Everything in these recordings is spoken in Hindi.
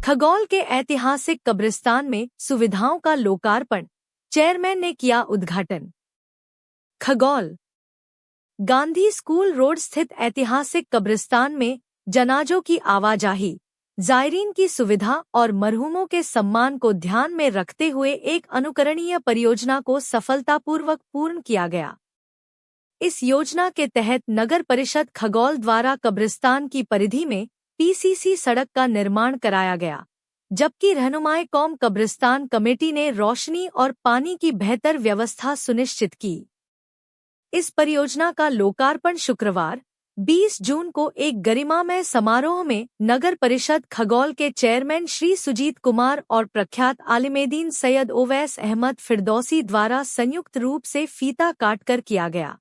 खगौल के ऐतिहासिक कब्रिस्तान में सुविधाओं का लोकार्पण, चेयरमैन ने किया उद्घाटन। खगौल गांधी स्कूल रोड स्थित ऐतिहासिक कब्रिस्तान में जनाजों की आवाजाही, जायरीन की सुविधा और मरहूमों के सम्मान को ध्यान में रखते हुए एक अनुकरणीय परियोजना को सफलतापूर्वक पूर्ण किया गया। इस योजना के तहत नगर परिषद खगौल द्वारा कब्रिस्तान की परिधि में पीसीसी सड़क का निर्माण कराया गया, जबकि रहनुमाए कौम कब्रिस्तान कमेटी ने रोशनी और पानी की बेहतर व्यवस्था सुनिश्चित की। इस परियोजना का लोकार्पण शुक्रवार 20 जून को एक गरिमामय समारोह में नगर परिषद खगौल के चेयरमैन श्री सुजीत कुमार और प्रख्यात आलिमेदीन सैयद ओवैस अहमद फिरदौसी द्वारा संयुक्त रूप से फीता काटकर किया गया।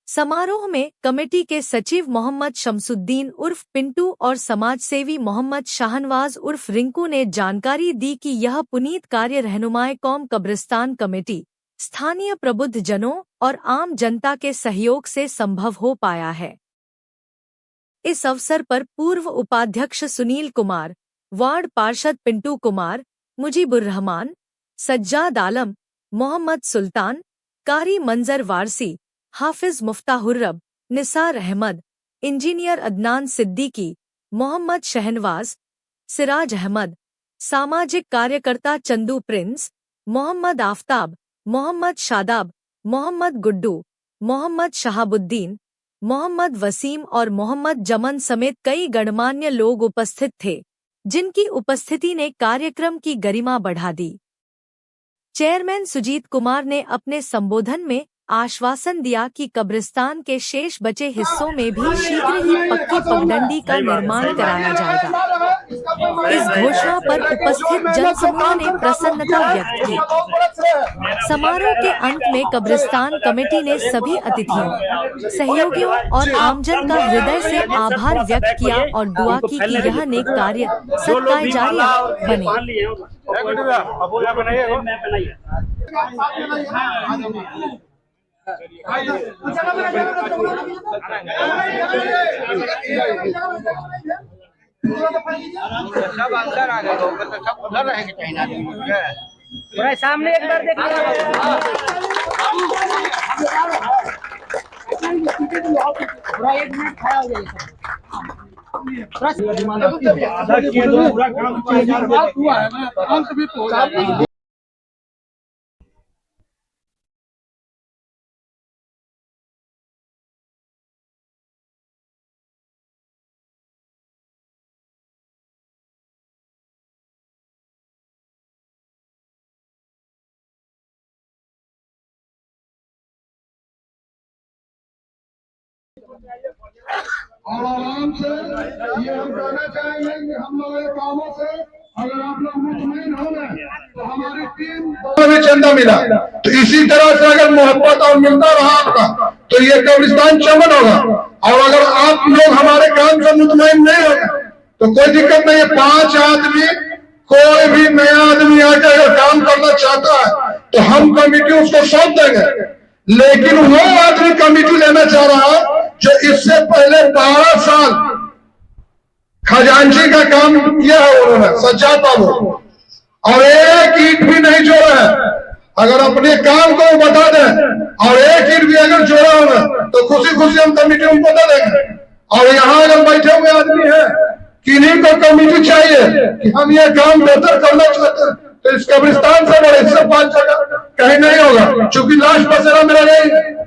समारोह में कमेटी के सचिव मोहम्मद शमसुद्दीन उर्फ पिंटू और समाजसेवी मोहम्मद शाहनवाज उर्फ रिंकू ने जानकारी दी कि यह पुनीत कार्य रहनुमाए कौम कब्रिस्तान कमेटी, स्थानीय प्रबुद्ध जनों और आम जनता के सहयोग से संभव हो पाया है। इस अवसर पर पूर्व उपाध्यक्ष सुनील कुमार, वार्ड पार्षद पिंटू कुमार, मुजीबुर रहमान, सज्जाद आलम, मोहम्मद सुल्तान, कारी मंजर वारसी, हाफिज मुफ्ताहुर्रब, निसार अहमद, इंजीनियर अदनान सिद्दीकी, मोहम्मद शहनवाज, सिराज अहमद, सामाजिक कार्यकर्ता चंदू प्रिंस, मोहम्मद आफ्ताब, मोहम्मद शादाब, मोहम्मद गुड्डू, मोहम्मद शहाबुद्दीन, मोहम्मद वसीम और मोहम्मद जमन समेत कई गणमान्य लोग उपस्थित थे, जिनकी उपस्थिति ने कार्यक्रम की गरिमा बढ़ा दी। चेयरमैन सुजीत कुमार ने अपने संबोधन में आश्वासन दिया कि कब्रिस्तान के शेष बचे हिस्सों में भी शीघ्र ही पक्की पगडंडी का निर्माण कराया जाएगा। इस घोषणा पर उपस्थित जनसमूह ने प्रसन्नता व्यक्त की। समारोह के अंत में कब्रिस्तान कमेटी ने सभी अतिथियों, सहयोगियों और आमजन का हृदय से आभार व्यक्त किया और दुआ की कि यह नेक कार्य सदकाए जारिया बने। सब अंदर आ गए तो सब उधर रहेंगे चाहिए सामने एक बार देखिए पूरा 1 मिनट खड़ा हो जाएगा। और आराम से ये हम कहना चाहेंगे कि हम लोग ये कामों से अगर आप लोग मुतमईन हो गए तो हमारी टीम भी चंदा मिला, तो इसी तरह से अगर मोहब्बत और मिलता रहा आपका तो ये कब्रिस्तान चमन होगा। और अगर आप लोग हमारे काम से मुतमईन नहीं हो तो कोई दिक्कत नहीं है। 5 आदमी, कोई भी नया आदमी आकर अगर काम करना चाहता है तो हम कमेटी उसको सौंप देंगे, लेकिन वो आदमी कमेटी लेना चाह रहा है जो इससे पहले 12 साल खजांची का काम किया है उन्होंने, सज्जाद बाबू, और एक ईंट भी नहीं जोड़ा है। अगर अपने काम को बता दें और एक ईंट भी अगर जोड़ा होगा तो खुशी खुशी हम कमेटी उनको दे देंगे। और यहाँ अगर बैठे हुए आदमी है, किन्हीं को कमेटी चाहिए कि हम ये काम बेहतर करना चाहते हैं तो इस कब्रिस्तान से बड़े इससे 5 जगह कहीं नहीं होगा, क्योंकि लाश बसेरा मेरा नहीं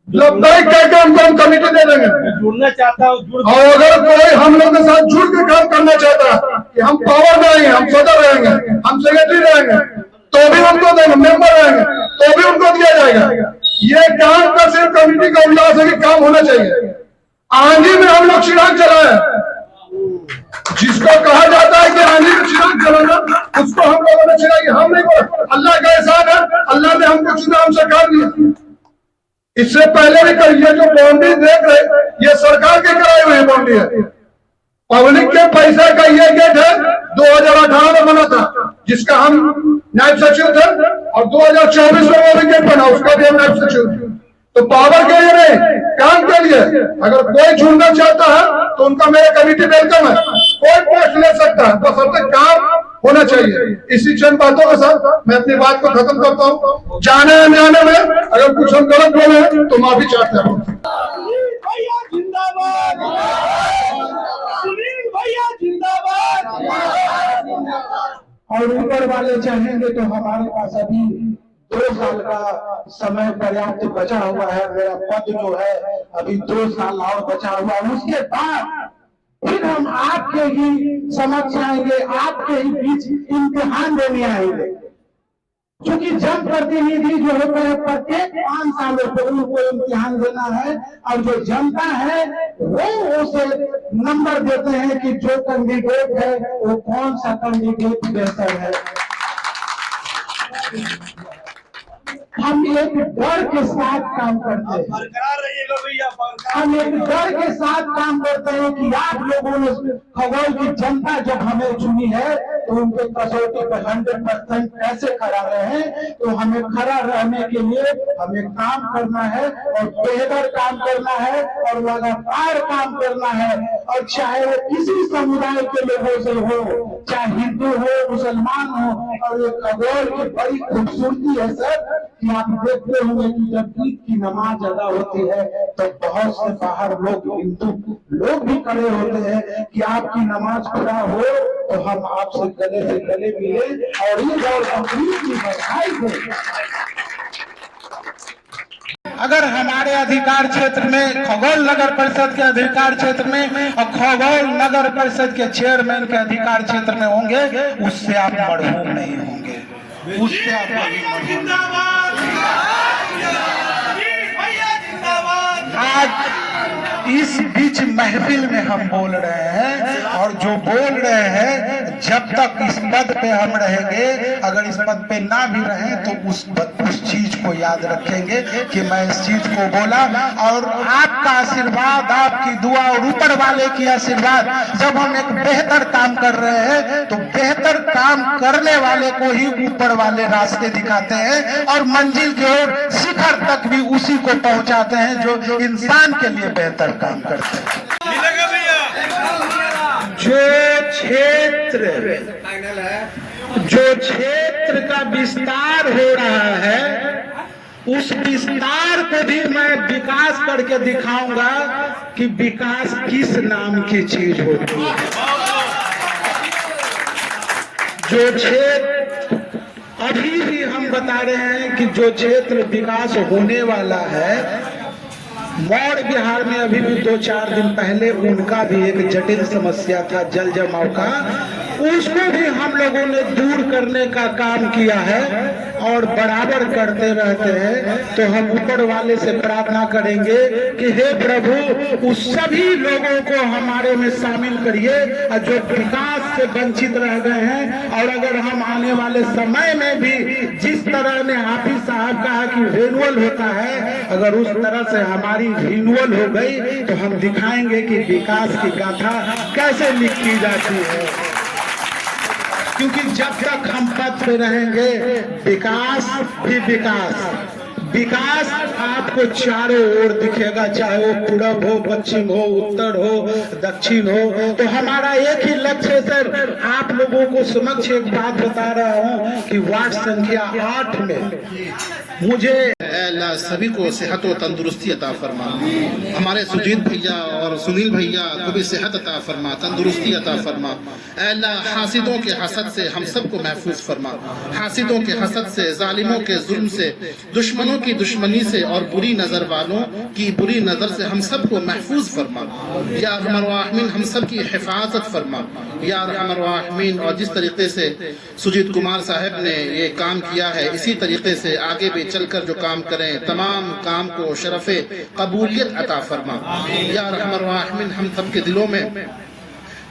लब्बाइक का काम को हम कमेटी दे देंगे। जुड़ना चाहता हूँ और अगर कोई हम लोग के साथ जुड़ के काम करना चाहता है कि हम पावर में आएंगे, हम सदर रहेंगे, हम सेक्रेटरी रहेंगे, तो भी उनको देंगे, मेंबर रहेंगे तो भी उनको दिया जाएगा। ये काम का सिर्फ कमेटी का उल्लास है कि काम होना चाहिए। आंधी में हम लोग चिराग जलाए, जिसको कहा जाता है कि आंधी में चिराग जलाना, उसको हम लोगों ने चिराग, हम नहीं बोला, अल्लाह का एहसान है, अल्लाह ने हमको चुना, हमसे काम दिया। इससे पहले भी ये जो बाउंड्री देख रहे, ये सरकार के कराई हुई बाउंड्री है, पब्लिक के पैसा का ये गेट है। 2018 में बना था, जिसका हम नायब सचिव थे, और 2024 में वो भी गेट बना, उसका भी हम नायब सचिव थे। तो पावर के लिए नहीं, काम के लिए। अगर कोई जुड़ना चाहता है तो उनका मेरा कमेटी वेलकम है, कोई पोस्ट ले सकता है, बस अब तक काम होना चाहिए। इसी चंद बातों के साथ मैं अपनी बात को खत्म करता हूँ। जाने आने में अगर कुछ हम गलत बोले तो माफी चाहते हैं। भैया जिंदाबाद, सुनील भैया जिंदाबाद। और ऊपर वाले चाहेंगे तो हमारे पास अभी 2 साल का समय पर्याप्त बचा हुआ है। मेरा पद जो है अभी 2 साल और बचा हुआ है। उसके बाद फिर हम आपके ही समक्ष आएंगे, आपके ही बीच इम्तिहान देने आएंगे। क्योंकि जनप्रतिनिधि जो होता है प्रत्येक 5 सालों पर उनको इम्तिहान देना है, और जो जनता है वो उसे नंबर देते हैं कि जो कैंडिडेट है वो कौन सा कैंडिडेट बेहतर है। हम एक डर के साथ काम करते हैं, हम एक डर के साथ काम करते हैं कि आप लोगों ने खगोल की जनता जब हमें चुनी है तो उनके कसौटी पर 100% कैसे खड़ा रहे। तो हमें खड़ा रहने के लिए हमें काम करना है, और बेहतर काम करना है, और लगातार काम करना है। और चाहे वो किसी समुदाय के लोगों से हो, चाहे हिंदू हो, मुसलमान हो। और ये खगोल की बड़ी खूबसूरती है सर कि आप देखते होंगे कि जब ईद की नमाज अदा होती है तो बहुत से बाहर लोग, हिंदू लोग भी खड़े होते हैं कि आपकी नमाज पूरा हो तो हम आपसे गले से गले मिले और ईद और बकरीद की बधाई दें। अगर हमारे अधिकार क्षेत्र में, खगोल नगर परिषद के अधिकार क्षेत्र में और खगोल नगर परिषद के चेयरमैन के अधिकार क्षेत्र में होंगे, उससे आप मरहूम नहीं होंगे, उससे आप मरहूम। आज इस बीच महफिल में हम बोल रहे हैं, और जो बोल रहे हैं जब तक इस पद पे हम रहेंगे, अगर इस पद पे ना भी रहें तो उस चीज को याद रखेंगे कि मैं इस चीज को बोला। और आपका आशीर्वाद, आपकी दुआ और ऊपर वाले की आशीर्वाद, जब हम एक बेहतर काम कर रहे हैं तो बेहतर काम करने वाले को ही ऊपर वाले रास्ते दिखाते हैं, और मंजिल की ओर शिखर तक भी उसी को पहुंचाते हैं जो इंसान के लिए बेहतर काम करते हैं। जो क्षेत्र का विस्तार हो रहा है, उस विस्तार को भी मैं विकास करके दिखाऊंगा कि विकास किस नाम की चीज होती है। जो क्षेत्र अभी भी हम बता रहे हैं कि जो क्षेत्र विकास होने वाला है, मौड़ बिहार में अभी भी 2-4 दिन पहले उनका भी एक जटिल समस्या था जल जमाव का, उसको भी हम लोगों ने दूर करने का काम किया है और बराबर करते रहते हैं। तो हम ऊपर वाले से प्रार्थना करेंगे कि हे प्रभु उस सभी लोगों को हमारे में शामिल करिए जो विकास से वंचित रह गए हैं। और अगर हम आने वाले समय में भी जिस तरह ने हाफिज साहब कहा कि रिन्यूअल होता है, अगर उस तरह से हमारी रिन्यूअल हो गई तो हम दिखाएंगे कि विकास की गाथा कैसे लिखी जाती है। क्योंकि जब तक हम पद पे रहेंगे, विकास भी विकास आपको चारों ओर दिखेगा, चाहे वो पूरब हो, पश्चिम हो, उत्तर हो, दक्षिण हो। तो हमारा एक ही लक्ष्य है सर, आप लोगों को समक्ष एक बात बता रहा हूँ कि वार्ड संख्या 8 में मुझे अल्लाह सभी को सेहत और तंदुरुस्ती अता फरमा। हमारे सुजीत भैया और सुनील भैया को भी सेहत अता फरमा, तंदुरुस्ती अता फरमा। अल्लाह हासिदों के हसद से हम सबको महफूज फरमा, हासिदों के हसद से, जालिमों के जुल्म से, दुश्मनों की दुश्मनी से और बुरी नज़र वालों की बुरी नज़र से हम सबको महफूज फरमा। या अरहमर राहिमीन हम सब की हिफाजत फरमा या अरहमर राहिमीन। और जिस तरीके से सुजीत कुमार साहब ने ये काम किया है, इसी तरीके से आगे भी चलकर जो काम करें, तमाम काम को शरफ़े कबूलियत अता फरमा। या अरहमर राहिमीन हम सब के दिलों में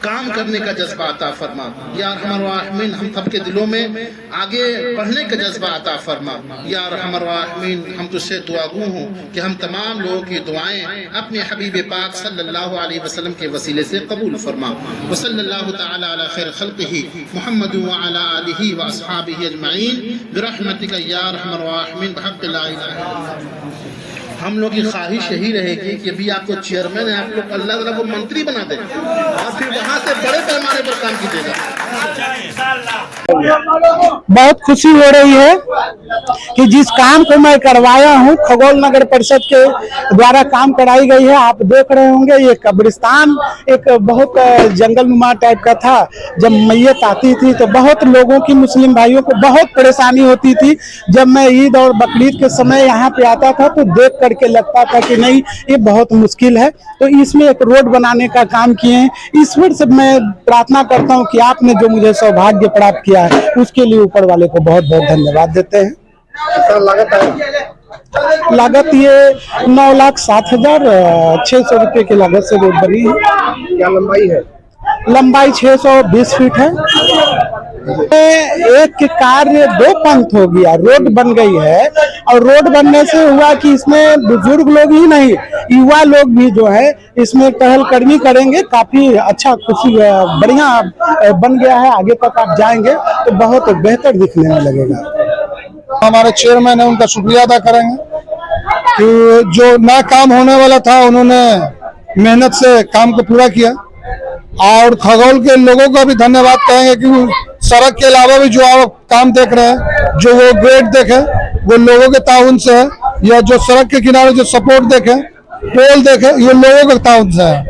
काम करने का जज्बा अता फरमा। या अरहमर राहिमीन हम सब के दिलों में आगे बढ़ने का जज्बा अता फरमा। या अरहमर राहिमीन हम तुझसे दुआगू हूँ कि हम तमाम लोगों की दुआएं अपने हबीब पाक सल्लल्लाहु अलैहि वसल्लम के वसीले से कबूल फरमा। व सल्लल्लाहु तआला अला खैर खल्क़िही मुहम्मद व अला आलिही व अस्हाबिही अजमईन बिरहमतिका या अरहमर राहिमीन बिहक़्क़ि ला इलाहा इल्लल्लाह। हम लोग की ख्वाहिश यही रहेगी कि अभी आपको चेयरमैन है, आप लोग अल्लाह ताला को मंत्री बना दें और फिर वहाँ से बड़े पैमाने पर काम कीजिएगा। बहुत खुशी हो रही है कि जिस काम को मैं करवाया हूँ खगौल नगर परिषद के द्वारा काम कराई गई है। आप देख रहे होंगे ये कब्रिस्तान एक बहुत जंगलनुमा टाइप का था। जब मैयत आती थी तो बहुत लोगों की, मुस्लिम भाइयों को बहुत परेशानी होती थी। जब मैं ईद और बकरीद के समय यहाँ पे आता था तो देख करके लगता था कि नहीं ये बहुत मुश्किल है, तो इसमें एक रोड बनाने का काम किए हैं। ईश्वर से मैं प्रार्थना करता हूँ कि आपने जो मुझे सौभाग्य प्राप्त किया है उसके लिए ऊपर वाले को बहुत बहुत धन्यवाद देते हैं। लागत ये 9,07,600 रुपये की लागत से रोड बनी है। क्या लंबाई है? लंबाई 620 फीट है। एक कार्य दो पंथ हो गया, रोड बन गई है और रोड बनने से हुआ कि इसमें बुजुर्ग लोग ही नहीं, युवा लोग भी जो है इसमें टहलकदमी करेंगे। काफी अच्छा, खुशी, बढ़िया बन गया है। आगे तक आप जाएंगे तो बहुत बेहतर दिखने में लगेगा। हमारे चेयरमैन है, उनका शुक्रिया अदा करेंगे कि जो नया काम होने वाला था उन्होंने मेहनत से काम को पूरा किया। और खगौल के लोगों का भी धन्यवाद कहेंगे कि सड़क के अलावा भी जो आप काम देख रहे हैं, जो वो गेट देखे वो लोगों के ताउन से है, या जो सड़क के किनारे जो सपोर्ट देखे, पोल देखे, ये लोगों के ताउन से है।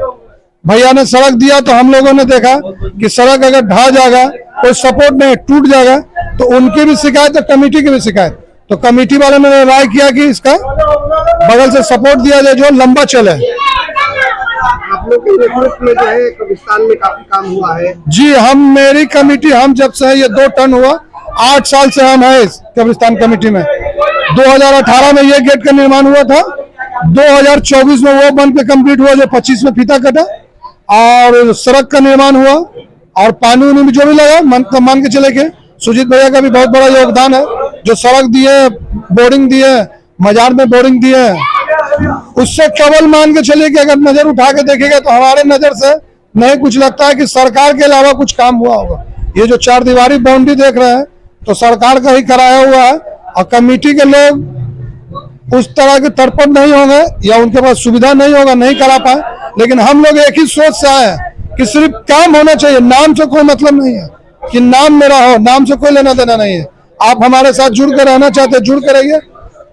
भैया ने सड़क दिया तो हम लोगों ने देखा कि सड़क अगर ढह जाएगा, कोई सपोर्ट नहीं, टूट जाएगा, तो उनकी भी शिकायत है, कमेटी की भी शिकायत। तो कमेटी वालों ने राय किया कि इसका बगल से सपोर्ट दिया जाए जो लंबा चले। आप लोग के नेतृत्व में जो है कब्रिस्तान में काफी काम हुआ है। जी, मेरी कमेटी, हम जब से है ये 2 टर्न हुआ, 8 साल से हम है इस कब्रिस्तान कमेटी में। 2018 में ये गेट का निर्माण हुआ था, 2024 में वो बन के कंप्लीट हुआ जो 25 में फीता कटा, और सड़क का निर्माण हुआ और पानी उनी भी जो भी लगा मान के चले के सुजीत भैया का भी बहुत बड़ा योगदान है। जो सड़क दिए, बोरिंग दिए, मजार में बोरिंग दिए, उससे केवल मान के चलिए कि अगर नजर उठा के देखेगा तो हमारे नजर से नहीं कुछ लगता है कि सरकार के अलावा कुछ काम हुआ होगा। ये जो 4 दीवारी बाउंड्री देख रहे हैं तो सरकार का ही कराया हुआ है, और कमेटी के लोग उस तरह के तत्पर नहीं होंगे या उनके पास सुविधा नहीं होगा, नहीं करा पाए। लेकिन हम लोग एक ही सोच से आए हैं कि सिर्फ काम होना चाहिए, नाम से कोई मतलब नहीं है कि नाम मेरा हो, नाम से कोई लेना देना नहीं है। आप हमारे साथ जुड़ कर रहना चाहते जुड़ कर रहिए,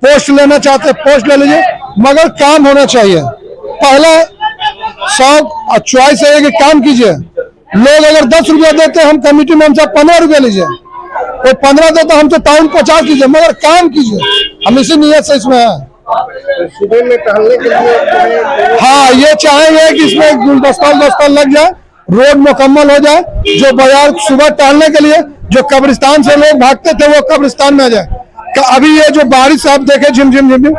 पोस्ट लेना चाहते पोस्ट ले लीजिए, मगर काम होना चाहिए। पहला शौक और चॉइस है कि काम कीजिए। लोग अगर 10 रुपया देते हैं, हम कमेटी में हमसे 15 रुपया लीजिए, कोई 15 देता है हमसे टाउन 50 लीजिए, मगर काम कीजिए। हम इसी नियत से इसमें है। सुबह में टहलने के लिए हाँ, ये चाहेंगे कि इसमें गुलदस्ता लग जाए, रोड मुकम्मल हो जाए, जो बाजार सुबह टहलने के लिए जो कब्रिस्तान से लोग भागते थे वो कब्रिस्तान में आ जाए। अभी ये जो बारिश आप देखे झिमझिम झिमझिम,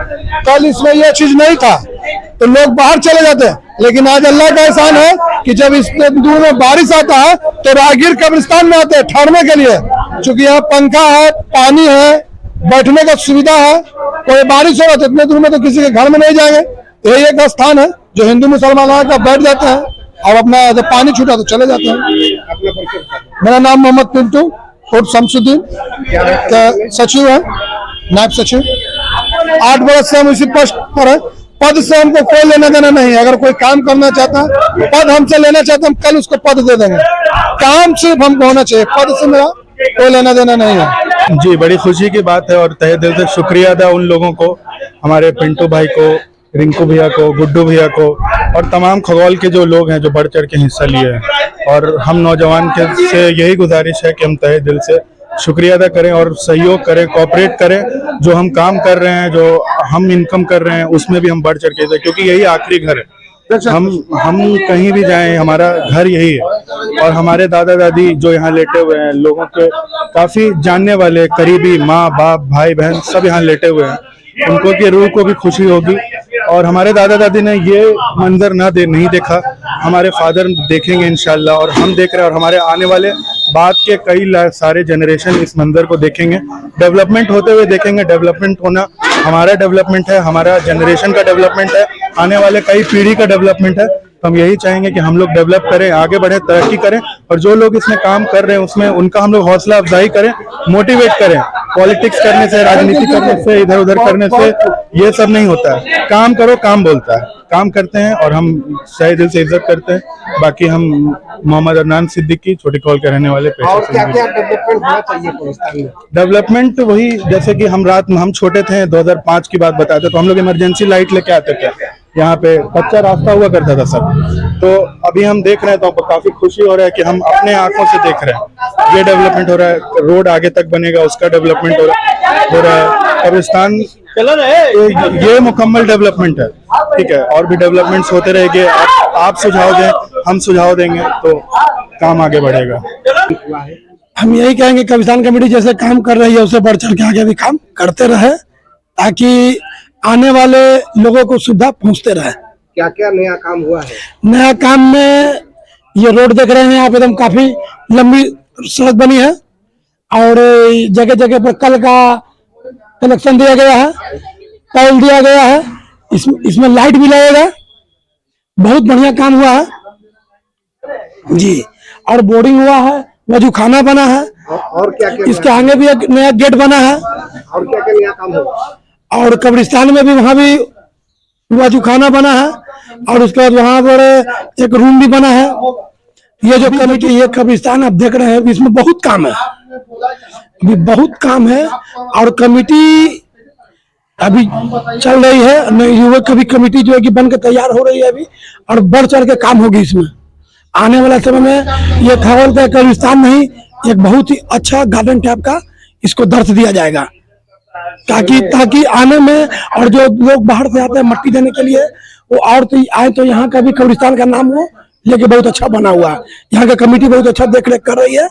कल इसमें ये चीज नहीं था तो लोग बाहर चले जाते, लेकिन आज अल्लाह का एहसान है कि जब इतने दूर में बारिश आता है तो राहगीर कब्रिस्तान में आते हैं ठहरने के लिए, क्योंकि यहाँ पंखा है, पानी है, बैठने का सुविधा है। कोई बारिश होगा तो इतने दूर में तो किसी के घर में नहीं जाएंगे। यही एक स्थान है जो हिंदू मुसलमान का बैठ जाते हैं और अपना जब पानी छूटा तो चले जाते हैं। मेरा नाम मोहम्मद पिंटू उर्फ शमसुद्दीन का सचिव है, नायब सचिव। 8 वर्ष से हम इसी पोस्ट पर है। पद से हमको कोई लेना देना नहीं है। अगर कोई काम करना चाहता है, पद हमसे लेना चाहता है, हम कल उसको पद दे देंगे। काम सिर्फ हमको होना चाहिए, पद से मेरा कोई लेना देना नहीं है। जी, बड़ी खुशी की बात है और तहे दिल से शुक्रिया अदा उन लोगों को, हमारे पिंटू भाई को, रिंकू भैया को, गुड्डू भैया को और तमाम खगौल के जो लोग हैं जो बढ़ चढ़ के हिस्सा लिए हैं। और हम नौजवान के से यही गुजारिश है कि हम तहे दिल से शुक्रिया अदा करें और सहयोग करें, कोऑपरेट करें। जो हम काम कर रहे हैं, जो हम इनकम कर रहे हैं, उसमें भी हम बढ़ चढ़ के, क्योंकि यही आखिरी घर है। हम कहीं भी जाएं, हमारा घर यही है। और हमारे दादा दादी जो यहाँ लेटे हुए हैं, लोगों के काफी जानने वाले करीबी माँ बाप भाई बहन सब यहाँ लेटे हुए हैं, उनको की रूह को भी खुशी होगी। और हमारे दादा दादी ने ये मंजर नहीं देखा, हमारे फादर देखेंगे इंशाल्लाह, और हम देख रहे हैं, और हमारे आने वाले बाद के कई सारे जनरेशन इस मंजर को देखेंगे, डेवलपमेंट होते हुए देखेंगे। डेवलपमेंट होना हमारा डेवलपमेंट है, हमारा जनरेशन का डेवलपमेंट है, आने वाले कई पीढ़ी का डेवलपमेंट है। तो हम यही चाहेंगे कि हम लोग डेवलप करें, आगे बढ़े, तरक्की करें, और जो लोग इसमें काम कर रहे हैं उसमें उनका हम लोग हौसला अफजाई करें, मोटिवेट करें। पॉलिटिक्स करने से, राजनीति करने से, इधर उधर करने से ये सब नहीं होता है। काम करो, काम बोलता है, काम करते हैं और हम सही दिल से इज्जत करते हैं। बाकी हम मोहम्मद अदनान सिद्दीकी, छोटी कॉल के रहने वाले और क्या क्या डेवलपमेंट होना चाहिए कब्रिस्तान में? डेवलपमेंट वही, जैसे कि हम छोटे थे, 2005 की बात बताते, तो हम लोग इमरजेंसी लाइट लेके आते थे, यहाँ पे कच्चा रास्ता हुआ करता था सब। तो अभी हम देख रहे हैं तो हमको काफी खुशी हो रहा है कि हम अपने आंखों से देख रहे हैं ये डेवलपमेंट हो रहा है। रोड आगे तक बनेगा, उसका डेवलपमेंट हो रहा है। कब्रिस्तान ये मुकम्मल डेवलपमेंट है, ठीक है, और भी डेवलपमेंट्स होते रहेंगे। आप सुझाव दें, हम सुझाव देंगे, तो काम आगे बढ़ेगा। हम यही कहेंगे कब्रिस्तान कमेटी जैसे काम कर रही है उससे बढ़ चढ़ के आगे भी काम करते रहे, ताकि आने वाले लोगों को सुविधा पहुंचते रहे। क्या क्या नया काम हुआ है? नया काम में ये रोड देख रहे हैं आप, एकदम काफी लंबी सड़क बनी है, और जगह जगह पर कल का कनेक्शन दिया गया है, पोल दिया गया है, इसमें लाइट भी लगेगा। बहुत बढ़िया काम हुआ है जी। और बोर्डिंग हुआ है, वजू खाना बना है, और क्या क्या इसके आगे भी एक नया गेट बना है। और क्या क्या नया काम हुआ? और कब्रिस्तान में भी वहाँ भी वजू खाना बना है, और उसके बाद वहाँ पर एक रूम भी बना है। ये जो कमेटी, ये कब्रिस्तान आप देख रहे हैं, इसमें बहुत काम है, अभी बहुत काम है। और कमेटी अभी चल रही है, युवक की भी कमेटी जो है कि बनकर तैयार हो रही है अभी, और बढ़ चढ़ के काम होगी इसमें। आने वाला समय में ये खगौल का कब्रिस्तान नहीं, एक बहुत ही अच्छा गार्डन टाइप का इसको दर्ज दिया जाएगा, ताकि आने में, और जो लोग बाहर से आते हैं मट्टी देने के लिए, वो और तो आए तो यहाँ का भी कब्रिस्तान का नाम हो लेके बहुत अच्छा बना हुआ है। यहाँ का कमेटी बहुत अच्छा देख रेख कर रही है।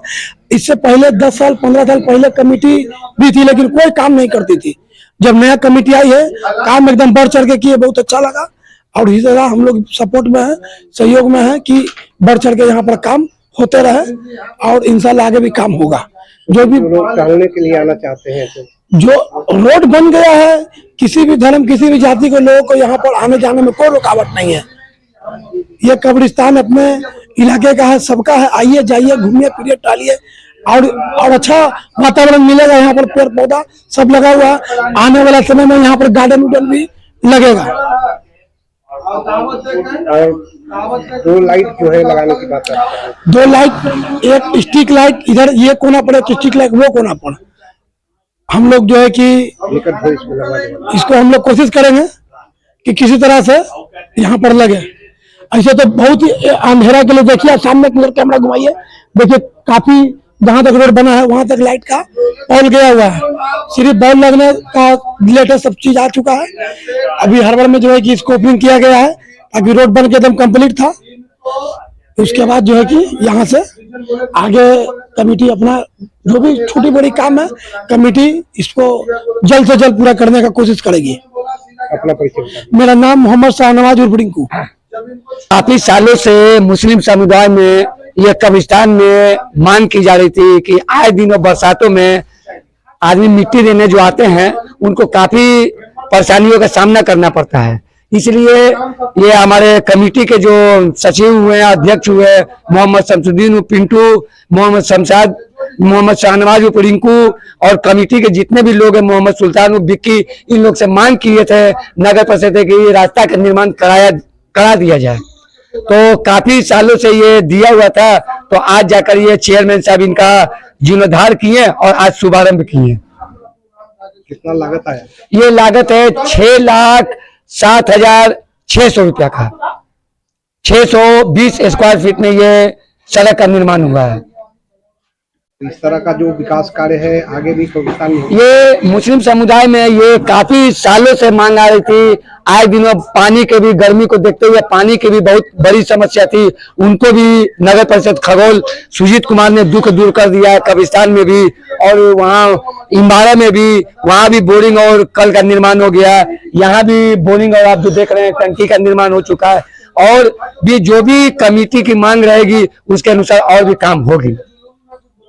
इससे पहले 10 साल 15 साल पहले कमेटी भी थी, लेकिन कोई काम नहीं करती थी। जब नया कमेटी आई है, काम एकदम बढ़ चढ़ के किए, बहुत अच्छा लगा। और इसी तरह हम लोग सपोर्ट में है, सहयोग में है कि बढ़ चढ़ के यहाँ पर काम होते रहे, और इंशाल्लाह आगे भी काम होगा। जो भी लोग टहलने के लिए आना चाहते हैं तो जो रोड बन गया है, किसी भी धर्म, किसी भी जाति के लोगों को यहाँ पर आने जाने में कोई रुकावट नहीं है। ये कब्रिस्तान अपने इलाके का है, सबका है। आइए जाइए, घूमिए फिरिए, टहलिए, और अच्छा वातावरण मिलेगा। यहाँ पर पेड़ पौधा सब लगा हुआ है। आने वाला समय में यहाँ पर गार्डन उर्डन भी लगेगा। और 2 लाइट जो है लगाने की बात है। 2 लाइट, एक स्ट्रीट लाइट इधर ये कोना पर, एक स्ट्रीट लाइट वो कोना पर। हम लोग जो है कि इसको हम लोग कोशिश करेंगे कि किसी तरह से यहाँ पर लगे। ऐसे तो बहुत ही अंधेरा के लिए, देखिए आप सामने कैमरा घुमाइए, देखिए काफी जहाँ तक रोड बना है वहां तक लाइट का पोल गया हुआ है। सिर्फ बॉल लगने का लेटेस्ट सब चीज आ चुका है। अभी हड़बड़ में जो है कि इसको ओपनिंग किया गया है, अभी रोड बन के एकदम कंप्लीट था। उसके बाद जो है कि यहाँ से आगे कमेटी अपना जो भी छोटी बड़ी काम है, कमेटी इसको जल्द से जल्द पूरा करने का कोशिश करेगी। अपना परिचय। मेरा नाम मोहम्मद शाहनवाज उर्फ रिंकू। काफी सालों से मुस्लिम समुदाय में यह कब्रिस्तान में मांग की जा रही थी कि आए दिनों बरसातों में आदमी मिट्टी देने जो आते हैं उनको काफी परेशानियों का सामना करना पड़ता है। इसलिए ये हमारे कमेटी के जो सचिव हुए, अध्यक्ष हुए, मोहम्मद शमसुद्दीन पिंटू, मोहम्मद शमशाद, मोहम्मद शाहनवाज रिंकू, और कमेटी के जितने भी लोग हैं, मोहम्मद सुल्तान बिक्की, इन लोग से मांग किए थे नगर परिषद की रास्ता का निर्माण करा दिया जाए। तो काफी सालों से ये दिया हुआ था, तो आज जाकर ये चेयरमैन साहब इनका जीर्णोद्धार किए और आज शुभारंभ किए। कितना लागत आया? ये लागत है 6,07,600 रुपया का। 620 स्क्वायर फीट में ये सड़क का निर्माण हुआ है। इस तरह का जो विकास कार्य है आगे भी कब्रिस्तान में ये मुस्लिम समुदाय में ये काफी सालों से मांग आ रही थी। आए दिनों पानी के भी, गर्मी को देखते हुए पानी की भी बहुत बड़ी समस्या थी, उनको भी नगर परिषद खगौल सुजीत कुमार ने दुख दूर कर दिया है। कब्रिस्तान में भी और वहाँ इम्बारा में भी, वहाँ भी बोरिंग और कल का निर्माण हो गया। यहाँ भी बोरिंग और आप जो देख रहे हैं टंकी का निर्माण हो चुका है, और भी जो भी कमेटी की मांग रहेगी उसके अनुसार और भी काम होगी।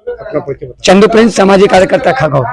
अपना परिचय। चंदू प्रिंस, सामाजिक कार्यकर्ता खगौल।